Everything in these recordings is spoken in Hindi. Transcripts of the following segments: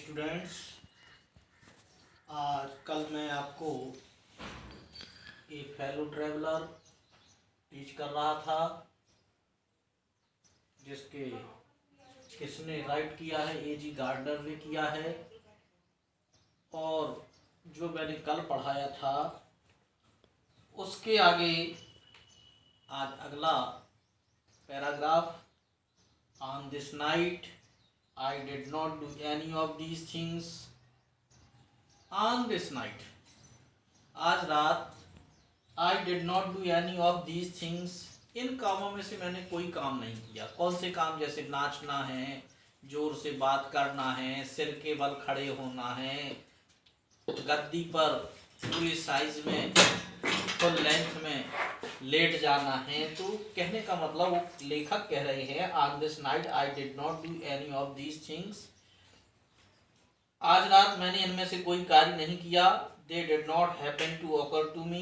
स्टूडेंट्स, आज कल मैं आपको एक फेलो ट्रैवलर टीच कर रहा था जिसके किसने राइट किया है, एजी गार्डनर ने किया है। और जो मैंने कल पढ़ाया था उसके आगे आज अगला paragraph. On this night I did not do any of these things. On this night, आज रात, I did not do any of these things, इन कामों में से मैंने कोई काम नहीं किया। कौन से काम? जैसे नाचना है, जोर से बात करना है, सिर के बल खड़े होना है, गद्दी पर पूरी साइज में फुल लेंथ में लेट जाना है। तो कहने का मतलब वो लेखक कह रहे हैं, on this night I did not do any of these things, आज रात मैंने इनमें से कोई कार्य नहीं किया। They did not happen to occur to me,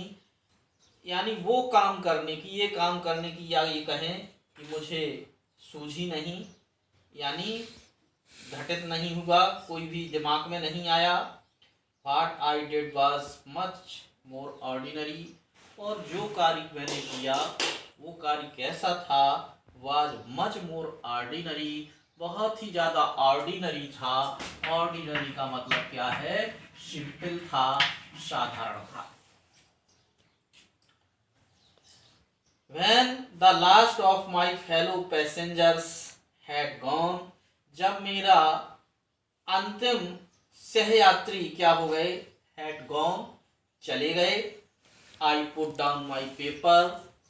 यानी वो काम करने की, ये काम करने की, या ये कहें कि मुझे सूझी नहीं, यानी घटित नहीं हुआ, कोई भी दिमाग में नहीं आया। What I did was much more ordinary, और जो कार्य मैंने किया वो कार्य कैसा था? Was much more ordinary, बहुत ही ज़्यादा ऑर्डिनरी था। ऑर्डिनरी का मतलब क्या है? सिंपल था, साधारण था। When the last of my fellow passengers had gone, जब मेरा अंतिम सहयात्री क्या हो गए? had gone, चले गए। I put down my paper,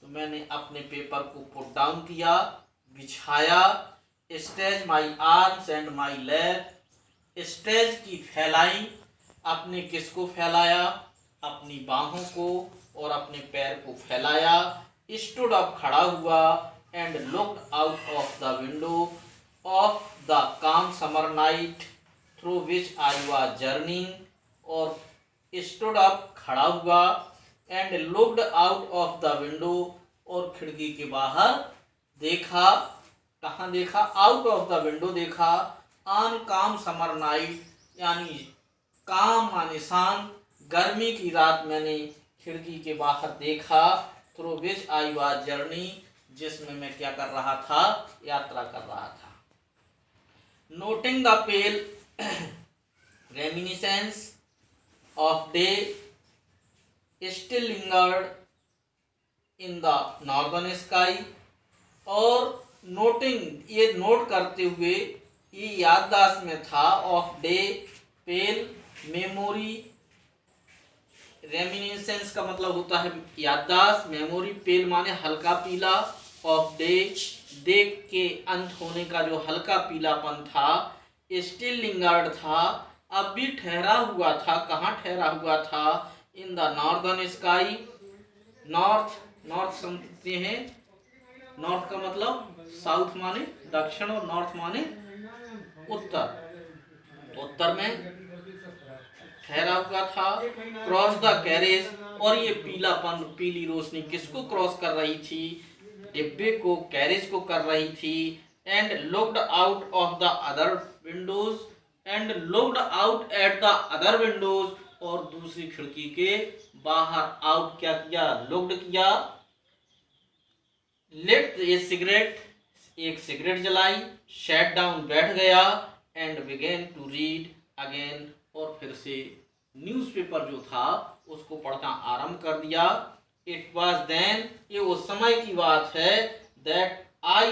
तो मैंने अपने पेपर को पुट डाउन किया, बिछाया। Stretch my arms and my leg, stretch की फैलाई, अपने किसको फैलाया? अपनी बाहों को और अपने पैर को फैलाया। स्टूड अप, खड़ा हुआ। And looked out of the window of the calm summer night through which I was journeying, और स्टूड अप, खड़ा हुआ। And looked out of the window, और खिड़की के बाहर देखा। कहाँ देखा? आउट ऑफ द विंडो देखा। ऑन काम समर नाइट, यानी काम माने शाम, गर्मी की रात मैंने खिड़की के बाहर देखा। Through which I was journey, जिसमें मैं क्या कर रहा था? यात्रा कर रहा था। Noting the pale reminiscence of day still lingered in the northern sky, और नोटिंग, ये नोट करते हुए, ये याददाश्त में था। Of day, pale, memory, reminiscence का मतलब होता है याददाश्त, मेमोरी, पेल माने हल्का पीला। ऑफ डे, देख के अंत होने का जो हल्का पीलापन था। स्टिल लिंगर्ड था, अब भी ठहरा हुआ था। कहाँ ठहरा हुआ था? इन the northern sky, north, north समझते हैं। नॉर्थ का मतलब साउथ माने दक्षिण, और नॉर्थ माने उत्तर। उत्तर में ठहरा हुआ था। क्रॉस द कैरेज, और ये पीलापन, पीली रोशनी किसको क्रॉस कर रही थी? डिब्बे को, कैरेज को कर रही थी। And looked out of the other Windows, and looked out at the other Windows, और दूसरी खिड़की के बाहर आउट क्या किया? लुक्ड किया। लिट ए सिगरेट, एक सिगरेट जलाई। सैट डाउन, बैठ गया। And began to read again, और फिर से न्यूज़पेपर जो था उसको पढ़ना आरंभ कर दिया। इट वाज देन, ये उस समय की बात है, that I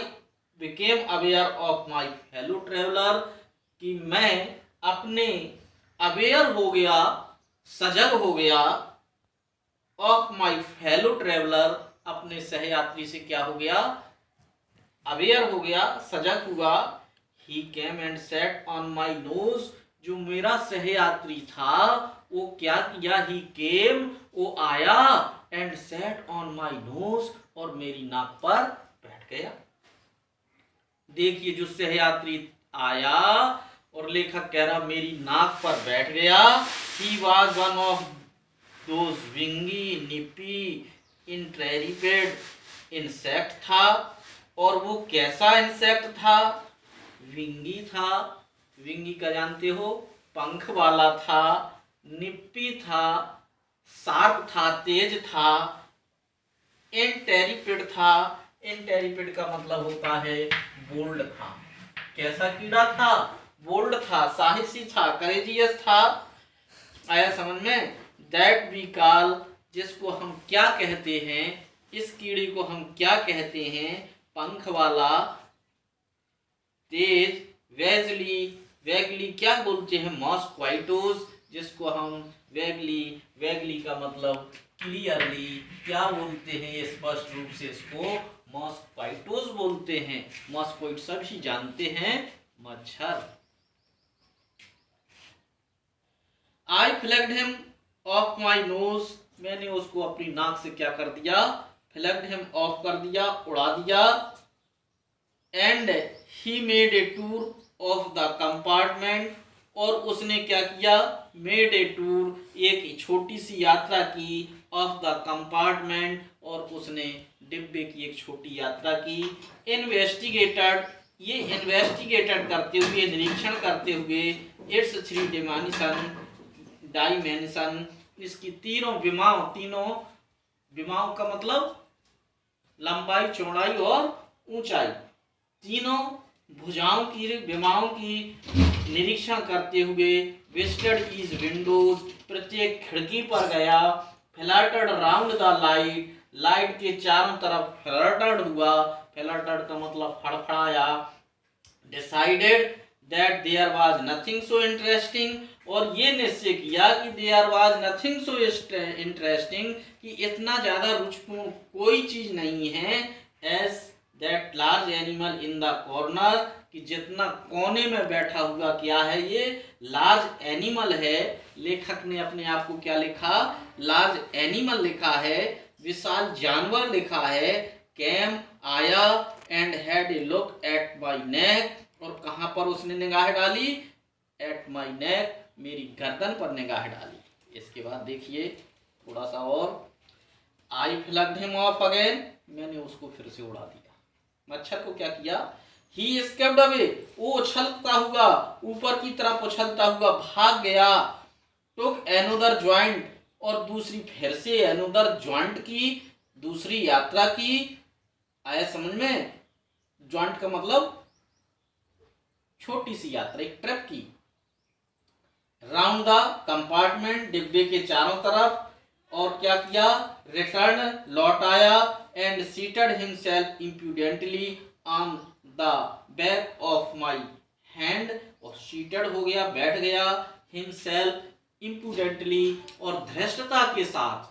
became aware of my fellow traveller, कि मैं अपने अवेयर हो गया, सजग हो गया। ऑफ माई फेलो ट्रेवलर, अपने सहयात्री से क्या हो गया? अवेयर हो गया, सजग हुआ। He came and sat on my nose, जो मेरा सहयात्री था वो क्या किया? ही केम, वो आया। And sat on my knows, और मेरी नाक पर बैठ गया। देखिए, जो सहयात्री आया और लेखक कह रहा मेरी नाक पर बैठ गया। He was one of those विंगी निपी इंट्रेरिपेड इंसेक्ट था, और वो कैसा इंसेक्ट था? विंगी था, विंगी का जानते हो, पंख वाला था, निप्पी था, शार्प था, तेज था, एंटेरिपिड था। एंटेरिपिड का मतलब होता है बोल्ड था। कैसा कीड़ा था? बोल्ड था, साहसी था, करेजियस था। आया समझ में? दैट वी कॉल, जिसको हम क्या कहते हैं, इस कीड़े को हम क्या कहते हैं? पंख वाला, तेज, वेगली, वेगली क्या बोलते हैं? मॉस्क्वाइटोस, जिसको हम वेगली, वेगली का मतलब क्लियरली क्या बोलते हैं? स्पष्ट रूप से इसको मॉस्क्वाइटोस बोलते हैं। मॉस्क्वाइट सभी जानते हैं, मच्छर। I flicked him off my nose, मैंने उसको अपनी नाक से क्या कर दिया? फ्लैग्ड हिम ऑफ कर दिया, उड़ा दिया। And he made a tour of the compartment, और उसने क्या किया? मेड ए टूर, एक छोटी सी यात्रा की, ऑफ द कंपार्टमेंट, और उसने डिब्बे की एक छोटी यात्रा की। इन्वेस्टिगेटेड, ये इन्वेस्टिगेटेड करते हुए, निरीक्षण करते हुए, इट्स थ्री डायमेंशन, इसकी तीनों विमाओं का मतलब लंबाई, चौड़ाई और ऊंचाई, तीनों भुजाओं की, विमाओं की निरीक्षण करते हुए, विजिटेड ईच विंडोज, प्रत्येक खिड़की पर गया। Fluttered round the light, light के चारों तरफ फ्लैटर्ड हुआ। फ्लैटर्ड का मतलब फड़फड़ाया। Decided that there was nothing so interesting, और ये निश्चय किया कि there was nothing so interesting, कि इतना ज्यादा रुचिपूर्ण कोई चीज नहीं है, as that large animal in the corner, कि जितना कोने में बैठा हुआ क्या है? ये लार्ज एनिमल है। लेखक ने अपने आप को क्या लिखा? लार्ज एनिमल लिखा है, विशाल जानवर लिखा है। कैम आया, and had a look at my neck, और कहां पर उसने निगाह डाली? एट माई नेक, मेरी गर्दन पर निगाह डाली। इसके बाद देखिए थोड़ा सा और, आई फ्लग्ड हिम ऑफ अगेन, मैंने उसको फिर से उड़ा दिया। मच्छर को क्या किया? ही एस्केप्ड अवे, वो उछलता हुआ, ऊपर की तरफ उछलता हुआ भाग गया। टुक एनोदर जॉइंट, और दूसरी फिर से एनोदर जॉइंट की, दूसरी यात्रा की। आया समझ में? जॉइंट का मतलब छोटी सी यात्रा, एक ट्रिप की। राउंड द कंपार्टमेंट, डिब्बे के चारों तरफ, और क्या किया? रिटर्न, लौट आया। And seated himself impudently on the back of my hand, और सीटेड हो गया, बैठ गया, हिमसेल्फ इम्प्यूडेंटली, और धृष्टता के साथ,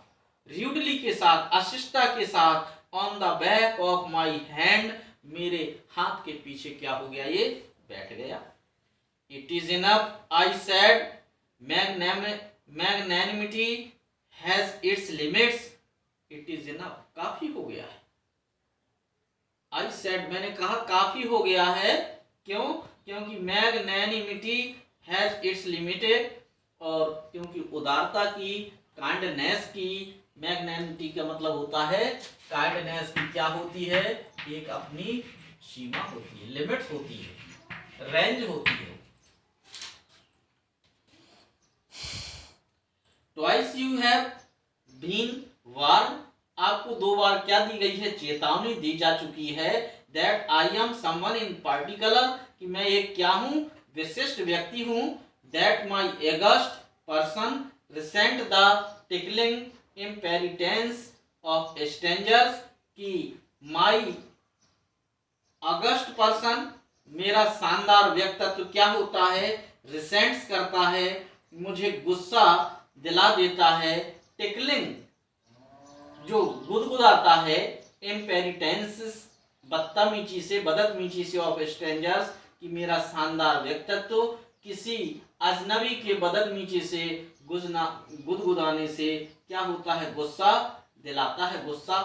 र्यूडली के साथ, अशिष्टता के साथ, on the back of my hand, मेरे हाथ के पीछे क्या हो गया? ये बैठ गया। It is enough, I said, magnanimity has its limits, it is enough, काफी हो गया है। आई सेड, मैंने कहा काफी हो गया है। क्यों? क्योंकि मैग्नैनिमिटी हैज इट्स लिमिटेड, और क्योंकि उदारता की, काइंडनेस की, मैग्नैनिमिटी का मतलब होता है, काइंडनेस की क्या होती है? एक अपनी सीमा होती है, लिमिट होती है, रेंज होती है। Twice you have been warned, आपको 2 बार क्या दी गई है? चेतावनी दी जा चुकी है। That I am someone in particular, कि मैं एक क्या हूं? विशिष्ट व्यक्ति हूं। That my august person resent the tickling impertinence of strangers, कि माई अगस्ट पर्सन, मेरा शानदार व्यक्तित्व क्या होता है? रिसेंट्स करता है, मुझे गुस्सा दिला देता है। टिकलिंग, जो गुदगुदाता है। इम्पेरिटेंस, बदतमीजी से, बदतमीजी से, ऑफ स्ट्रेंजर्स, कि मेरा शानदार व्यक्तित्व किसी अजनबी के बदतमीजी से, गुदगुदाने से क्या होता है? गुस्सा दिलाता है, गुस्सा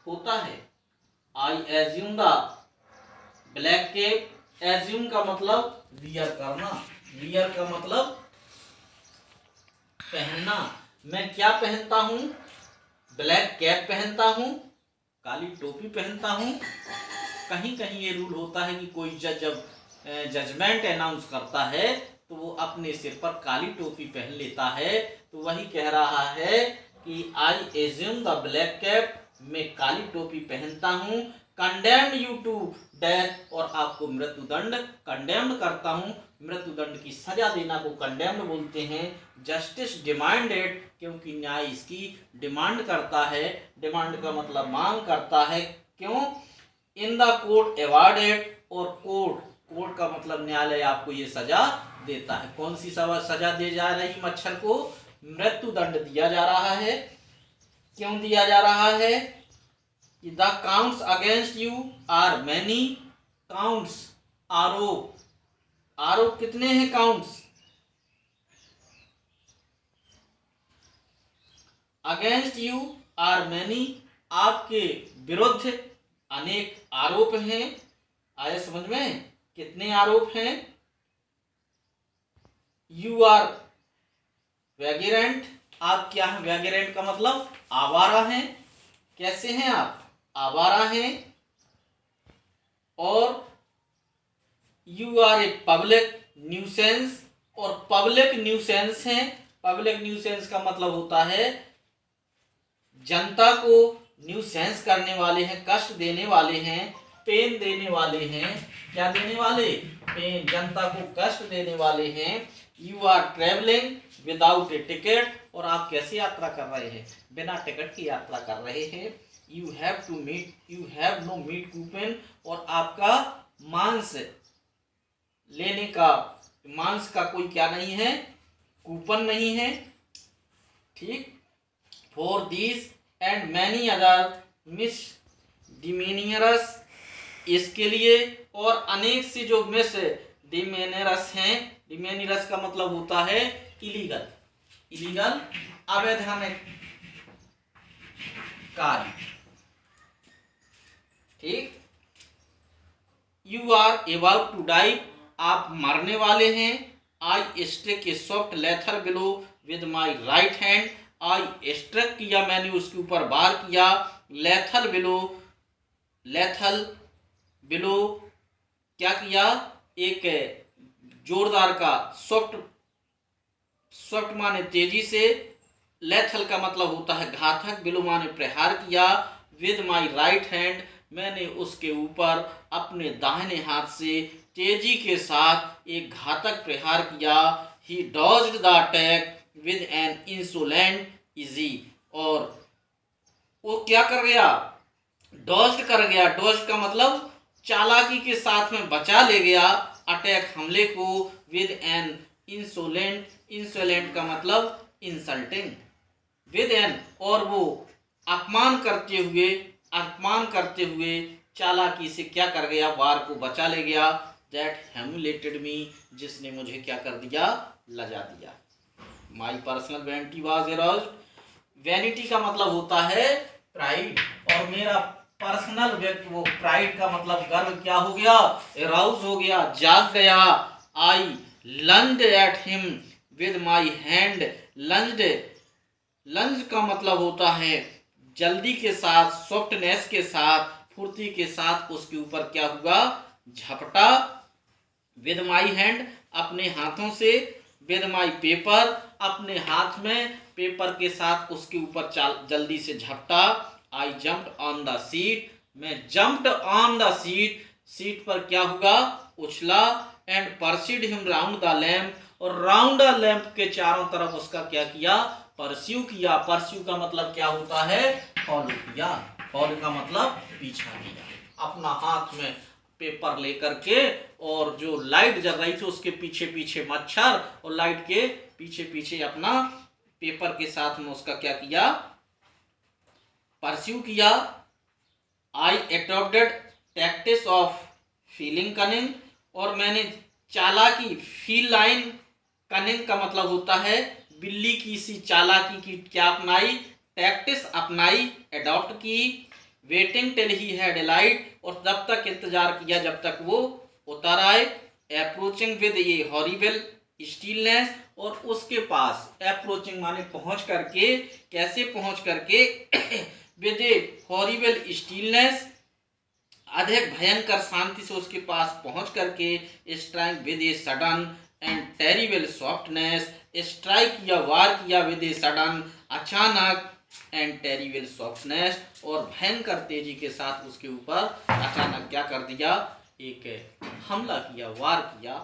होता है। I assume the black cap, assume का मतलब वियर करना, वियर का मतलब पहनना। मैं क्या पहनता हूं? ब्लैक कैप पहनता हूं, काली टोपी पहनता हूं। कहीं कहीं ये रूल होता है कि कोई जज जब जजमेंट अनाउंस करता है तो वो अपने सिर पर काली टोपी पहन लेता है। तो वही कह रहा है कि आई एज्यूम द ब्लैक कैप, मैं काली टोपी पहनता हूँ। कंडेम्ड यू टू डेथ, और आपको मृत्युदंड कंडेम्ड करता हूँ। मृत्युदंड की सजा देना को कंडेम्ड बोलते हैं। जस्टिस डिमांडेड, क्योंकि न्याय इसकी डिमांड करता है। डिमांड का मतलब मांग करता है। क्यों? इन द कोर्ट अवॉर्डेड, और कोर्ट का मतलब न्यायालय आपको ये सजा देता है। कौन सी सजा दी जा रही? मच्छर को मृत्युदंड दिया जा रहा है। क्यों दिया जा रहा है? The counts against you are many. Counts, आरोप कितने हैं? Counts. Against you are many, आपके विरुद्ध अनेक आरोप हैं। आया समझ में? कितने आरोप हैं? यू आर वैगिरेंट, आप क्या हैं? वैगिरेंट का मतलब आवारा हैं। कैसे हैं आप? आवारा हैं। और you are a public nuisance, और पब्लिक न्यूसेंस हैं। पब्लिक न्यूसेंस का मतलब होता है जनता को न्यूसेंस करने वाले हैं, कष्ट देने वाले हैं, पेन देने वाले हैं। क्या देने वाले? पेन, जनता को कष्ट देने वाले हैं। You are travelling without a ticket, और आप कैसे यात्रा कर रहे हैं? बिना टिकट की यात्रा कर रहे हैं। You have no meat coupon, और आपका मांस लेने का, मांस का कोई क्या नहीं है? कूपन नहीं है। ठीक। For these and many other misdemeanours, इसके लिए और अनेक सी जो मिसडिमिनियर्स हैं। डिमिनियर्स का मतलब होता है इलीगल, अवैधानिक कार्य। ठीक। You are about to die, आप मरने वाले हैं। I strike a soft lethal blow with my right hand, I strike किया, मैंने उसके ऊपर वार किया। लेथल बिलो क्या किया? एक जोरदार का, सॉफ्ट माने तेजी से, लेथल का मतलब होता है घातक, बिलो माने प्रहार किया। विद माई राइट हैंड, मैंने उसके ऊपर अपने दाहिने हाथ से तेजी के साथ एक घातक प्रहार किया। He dodged the attack with an insolent ease, और वो क्या कर गया? डॉज्ड कर गया। डॉज्ड का मतलब चालाकी के साथ में बचा ले गया अटैक, हमले को। विद एन इंसोलेंट का मतलब इंसल्टिंग। विद एन, और वो अपमान करते हुए चालाकी से क्या कर गया? वार को बचा ले गया। दैट ह्यूमिलेटेड मी, जिसने मुझे क्या कर दिया? लजा दिया। My personal vanity was aroused. Vanity का मतलब होता है प्राइड, और मेरा पर्सनल व्यक्ति, वो प्राइड का मतलब गर्व, क्या हो गया? एराउज हो गया, जाग गया। I lunged at him with my hand. Lunge का मतलब होता है जल्दी के साथ, सॉफ्टनेस के साथ, फुर्ती के साथ उसके ऊपर क्या हुआ? झपटा। विद माई हैंड, अपने हाथों से। विद माई पेपर, अपने हाथ में पेपर के साथ उसके ऊपर जल्दी से झपटा। I jumped on the seat, मैं जम्प्ड ऑन द सीट पर क्या हुआ? उछला। And pursued him round the lamp, और राउंड द लैंप के चारों तरफ उसका क्या किया? परस्यू किया। परस्यू का मतलब क्या होता है? फॉलो किया। फॉलो का मतलब पीछा किया। अपना हाथ में पेपर लेकर के, और जो लाइट जल रही थी उसके पीछे पीछे मच्छर, और लाइट के पीछे पीछे अपना पेपर के साथ में उसका क्या किया? परस्यू किया। I adopted tactics of feline cunning, और मैंने चालाकी, फीलाइन कनिंग का मतलब होता है बिल्ली की सी चालाकी की क्या अपनाई? टैक्टिस अपनाई, एडॉप्ट की। Waiting till he head light, और जब तक इंतजार किया जब तक वो उतर आए। Approaching with A horrible stillness, और उसके पास, अप्रोचिंग माने पहुंच करके, कैसे पहुंच करके? विद ए हॉरिबल स्टिलनेस, अधिक भयंकर शांति से उसके पास पहुंच करके strike with a sudden and terrible softness, strike या वार किया विद ए सडन, अचानक, एंड टेरिबल सॉफ्टनेस, और भयंकर तेजी के साथ उसके ऊपर अचानक क्या कर दिया, एक हमला किया, वार किया